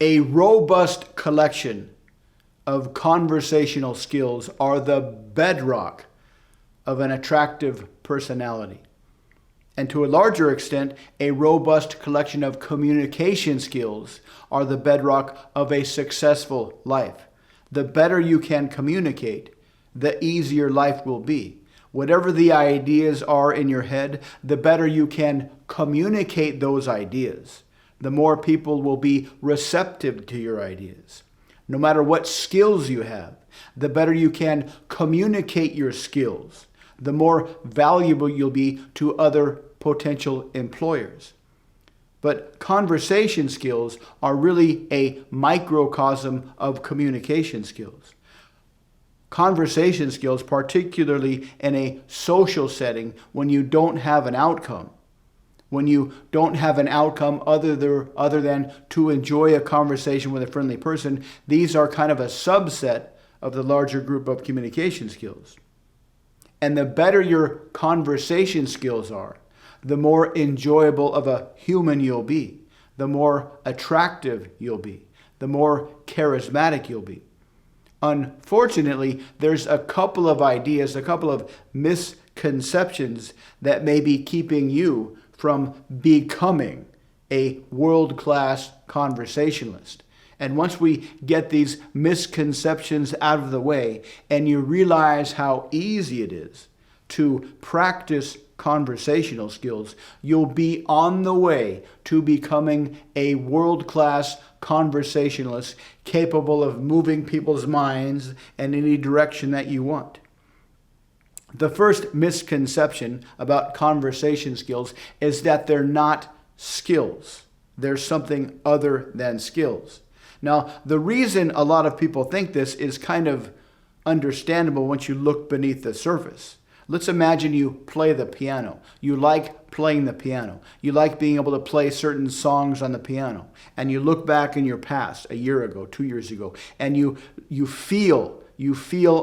A robust collection of conversational skills are the bedrock of an attractive personality. And to a larger extent, a robust collection of communication skills are the bedrock of a successful life. The better you can communicate, the easier life will be. Whatever the ideas are in your head, the better you can communicate those ideas, the more people will be receptive to your ideas. No matter what skills you have, the better you can communicate your skills, the more valuable you'll be to other potential employers. But conversation skills are really a microcosm of communication skills. Conversation skills, particularly in a social setting, when you don't have an outcome, other than to enjoy a conversation with a friendly person, these are kind of a subset of the larger group of communication skills. And the better your conversation skills are, the more enjoyable of a human you'll be, the more attractive you'll be, the more charismatic you'll be. Unfortunately, there's a couple of ideas, a couple of misconceptions that may be keeping you from becoming a world-class conversationalist. And once we get these misconceptions out of the way and you realize how easy it is to practice conversational skills, you'll be on the way to becoming a world-class conversationalist capable of moving people's minds in any direction that you want. The first misconception about conversation skills is that they're not skills. They're something other than skills. Now, the reason a lot of people think this is kind of understandable once you look beneath the surface. Let's imagine you play the piano. You like playing the piano. You like being able to play certain songs on the piano. And you look back in your past, a year ago, 2 years ago, and you feel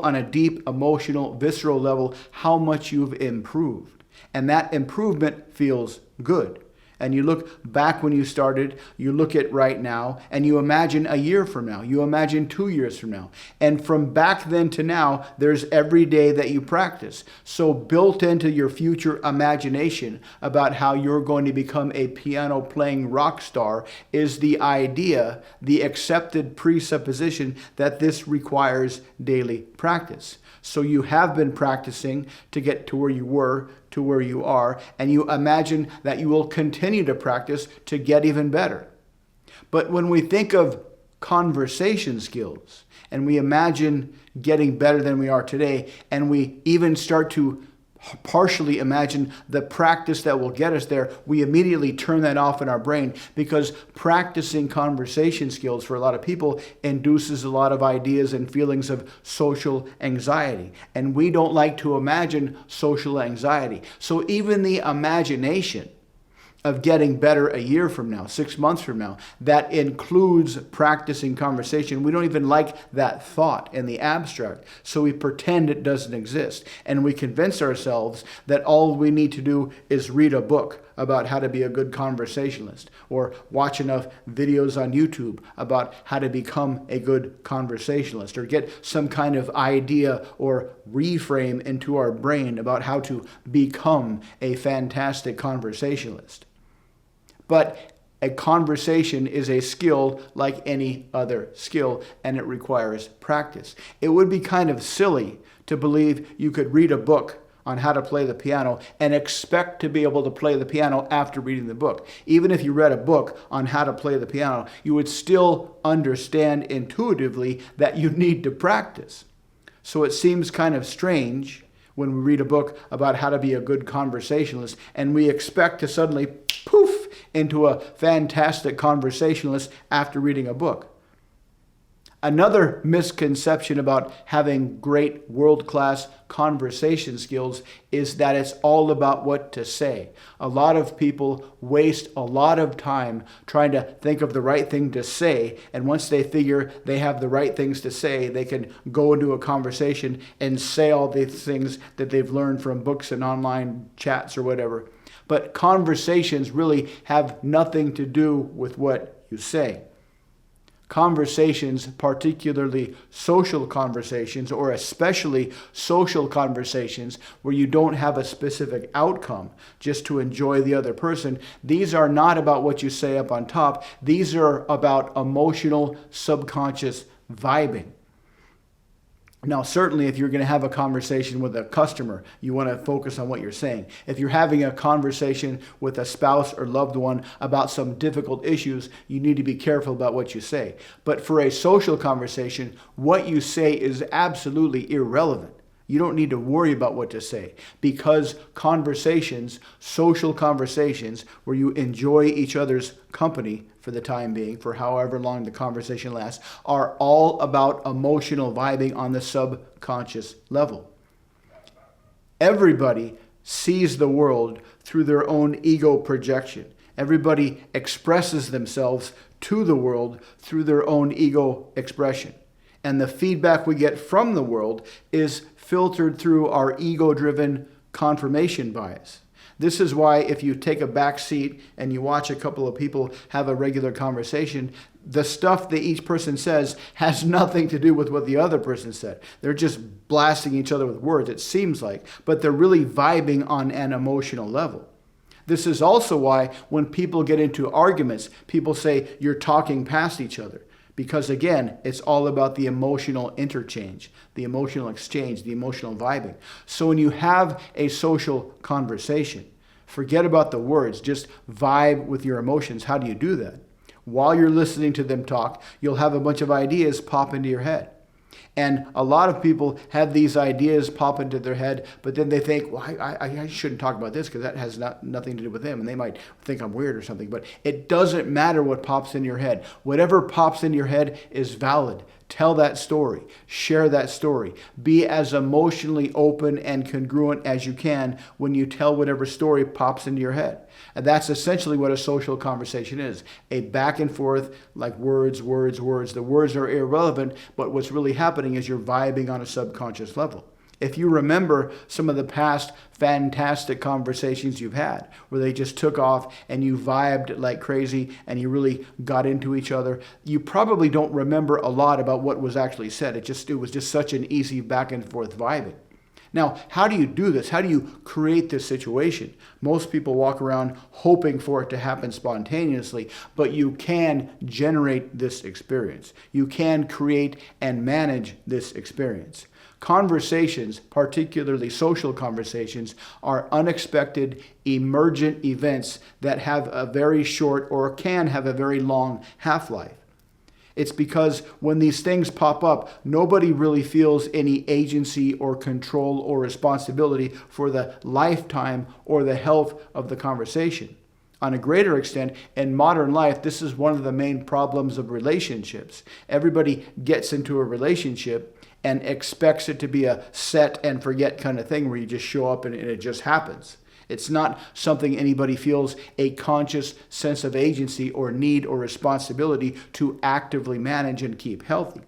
on a deep, emotional, visceral level how much you've improved. And that improvement feels good. And you look back when you started, you look at right now, and you imagine a year from now, you imagine 2 years from now. And from back then to now, there's every day that you practice. So built into your future imagination about how you're going to become a piano playing rock star is the idea, the accepted presupposition that this requires daily practice. So you have been practicing to get to where you were, to where you are, and you imagine that you will continue to practice to get even better. But when we think of conversation skills, and we imagine getting better than we are today, and we even start to partially imagine the practice that will get us there, we immediately turn that off in our brain, because practicing conversation skills for a lot of people induces a lot of ideas and feelings of social anxiety. And we don't like to imagine social anxiety. So even the imagination of getting better a year from now, 6 months from now, that includes practicing conversation. We don't even like that thought in the abstract, so we pretend it doesn't exist. And we convince ourselves that all we need to do is read a book about how to be a good conversationalist, or watch enough videos on YouTube about how to become a good conversationalist, or get some kind of idea or reframe into our brain about how to become a fantastic conversationalist. But a conversation is a skill like any other skill, and it requires practice. It would be kind of silly to believe you could read a book on how to play the piano and expect to be able to play the piano after reading the book. Even if you read a book on how to play the piano, you would still understand intuitively that you need to practice. So it seems kind of strange when we read a book about how to be a good conversationalist and we expect to suddenly poof into a fantastic conversationalist after reading a book. Another misconception about having great world-class conversation skills is that it's all about what to say. A lot of people waste a lot of time trying to think of the right thing to say, and once they figure they have the right things to say, they can go into a conversation and say all these things that they've learned from books and online chats or whatever. But conversations really have nothing to do with what you say. Conversations, particularly social conversations, or especially social conversations where you don't have a specific outcome, just to enjoy the other person, these are not about what you say up on top. These are about emotional, subconscious vibing. Now, certainly, if you're going to have a conversation with a customer, you want to focus on what you're saying. If you're having a conversation with a spouse or loved one about some difficult issues, you need to be careful about what you say. But for a social conversation, what you say is absolutely irrelevant. You don't need to worry about what to say, because conversations, social conversations, where you enjoy each other's company for the time being, for however long the conversation lasts, are all about emotional vibing on the subconscious level. Everybody sees the world through their own ego projection. Everybody expresses themselves to the world through their own ego expression. And the feedback we get from the world is filtered through our ego-driven confirmation bias. This is why if you take a back seat and you watch a couple of people have a regular conversation, the stuff that each person says has nothing to do with what the other person said. They're just blasting each other with words, it seems like, but they're really vibing on an emotional level. This is also why when people get into arguments, people say you're talking past each other. Because again, it's all about the emotional interchange, the emotional exchange, the emotional vibing. So when you have a social conversation, forget about the words, just vibe with your emotions. How do you do that? While you're listening to them talk, you'll have a bunch of ideas pop into your head. And a lot of people have these ideas pop into their head, but then they think, well, I shouldn't talk about this because that has nothing to do with them. And they might think I'm weird or something. But it doesn't matter what pops in your head. Whatever pops in your head is valid. Tell that story. Share that story. Be as emotionally open and congruent as you can when you tell whatever story pops into your head. And that's essentially what a social conversation is. A back and forth, like words, words, words. The words are irrelevant, but what's really happening is you're vibing on a subconscious level. If you remember some of the past fantastic conversations you've had, where they just took off and you vibed like crazy and you really got into each other, you probably don't remember a lot about what was actually said. It was just such an easy back and forth vibing. Now, how do you do this? How do you create this situation? Most people walk around hoping for it to happen spontaneously, but you can generate this experience. You can create and manage this experience. Conversations, particularly social conversations, are unexpected, emergent events that have a very short or can have a very long half-life. It's because when these things pop up, nobody really feels any agency or control or responsibility for the lifetime or the health of the conversation. On a greater extent, in modern life, this is one of the main problems of relationships. Everybody gets into a relationship and expects it to be a set and forget kind of thing where you just show up and it just happens. It's not something anybody feels a conscious sense of agency or need or responsibility to actively manage and keep healthy.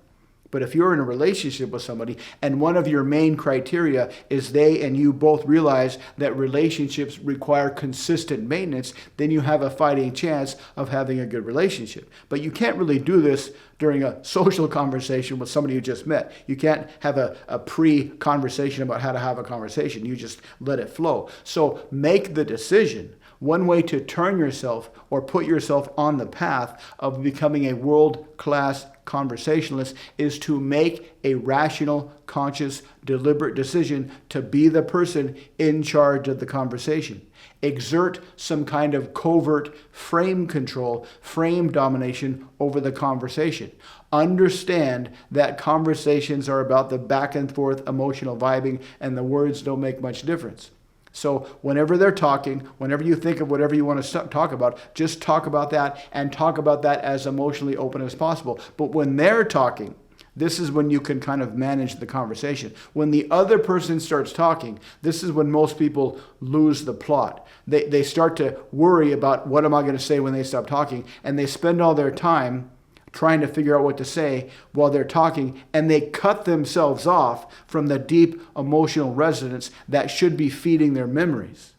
But if you're in a relationship with somebody and one of your main criteria is they and you both realize that relationships require consistent maintenance, then you have a fighting chance of having a good relationship. But you can't really do this during a social conversation with somebody you just met. You can't have a pre-conversation about how to have a conversation. You just let it flow. So make the decision. One way to turn yourself or put yourself on the path of becoming a world-class conversationalist is to make a rational, conscious, deliberate decision to be the person in charge of the conversation. Exert some kind of covert frame control, frame domination over the conversation. Understand that conversations are about the back and forth emotional vibing and the words don't make much difference. So whenever they're talking, whenever you think of whatever you want to talk about, just talk about that and talk about that as emotionally open as possible. But when they're talking, this is when you can kind of manage the conversation. When the other person starts talking, this is when most people lose the plot. They start to worry about what am I going to say when they stop talking, and they spend all their time trying to figure out what to say while they're talking, and they cut themselves off from the deep emotional resonance that should be feeding their memories.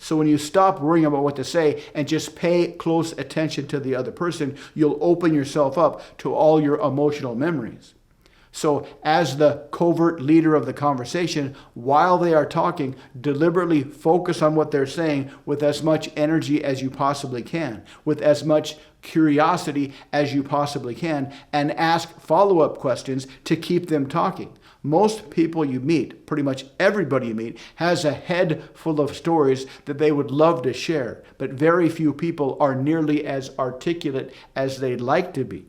So when you stop worrying about what to say and just pay close attention to the other person, you'll open yourself up to all your emotional memories. So as the covert leader of the conversation, while they are talking, deliberately focus on what they're saying with as much energy as you possibly can, with as much curiosity as you possibly can, and ask follow-up questions to keep them talking. Most people you meet, pretty much everybody you meet, has a head full of stories that they would love to share, but very few people are nearly as articulate as they'd like to be.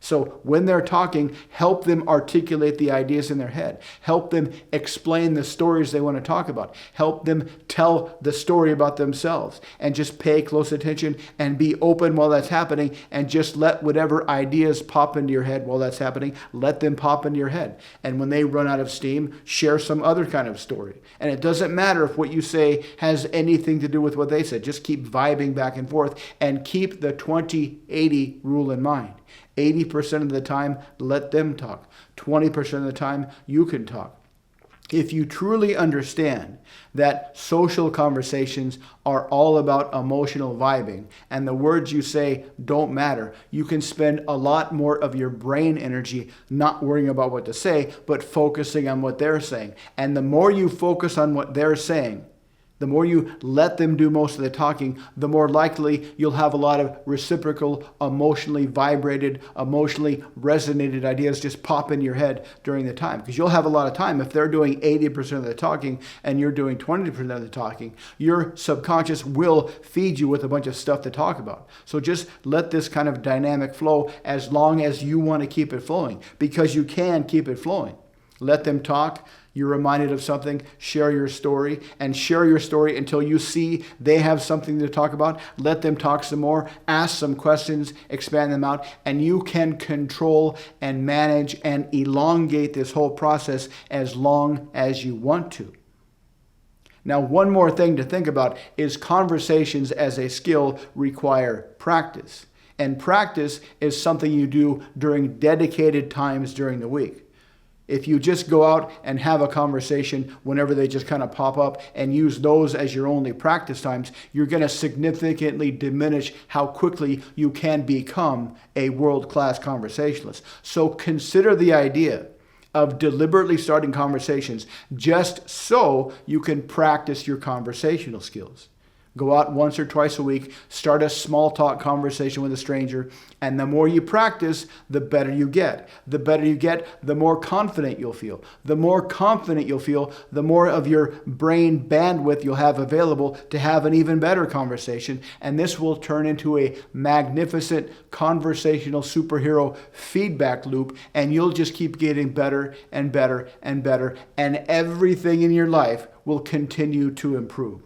So when they're talking, help them articulate the ideas in their head. Help them explain the stories they want to talk about. Help them tell the story about themselves. And just pay close attention and be open while that's happening, and just let whatever ideas pop into your head while that's happening, let them pop into your head. And when they run out of steam, share some other kind of story. And it doesn't matter if what you say has anything to do with what they said. Just keep vibing back and forth, and keep the 20-80 rule in mind. 80% of the time, let them talk. 20% of the time, you can talk. If you truly understand that social conversations are all about emotional vibing and the words you say don't matter, you can spend a lot more of your brain energy not worrying about what to say, but focusing on what they're saying. And the more you focus on what they're saying, the more you let them do most of the talking, the more likely you'll have a lot of reciprocal, emotionally vibrated, emotionally resonated ideas just pop in your head during the time. Because you'll have a lot of time. If they're doing 80% of the talking and you're doing 20% of the talking, your subconscious will feed you with a bunch of stuff to talk about. So just let this kind of dynamic flow as long as you want to keep it flowing, because you can keep it flowing. Let them talk. You're reminded of something, share your story, and share your story until you see they have something to talk about. Let them talk some more, ask some questions, expand them out, and you can control and manage and elongate this whole process as long as you want to. Now, one more thing to think about is conversations as a skill require practice. And practice is something you do during dedicated times during the week. If you just go out and have a conversation whenever they just kind of pop up and use those as your only practice times, you're going to significantly diminish how quickly you can become a world-class conversationalist. So consider the idea of deliberately starting conversations just so you can practice your conversational skills. Go out once or twice a week, start a small talk conversation with a stranger, and the more you practice, the better you get. The better you get, the more confident you'll feel. The more confident you'll feel, the more of your brain bandwidth you'll have available to have an even better conversation, and this will turn into a magnificent conversational superhero feedback loop, and you'll just keep getting better and better and better, and everything in your life will continue to improve.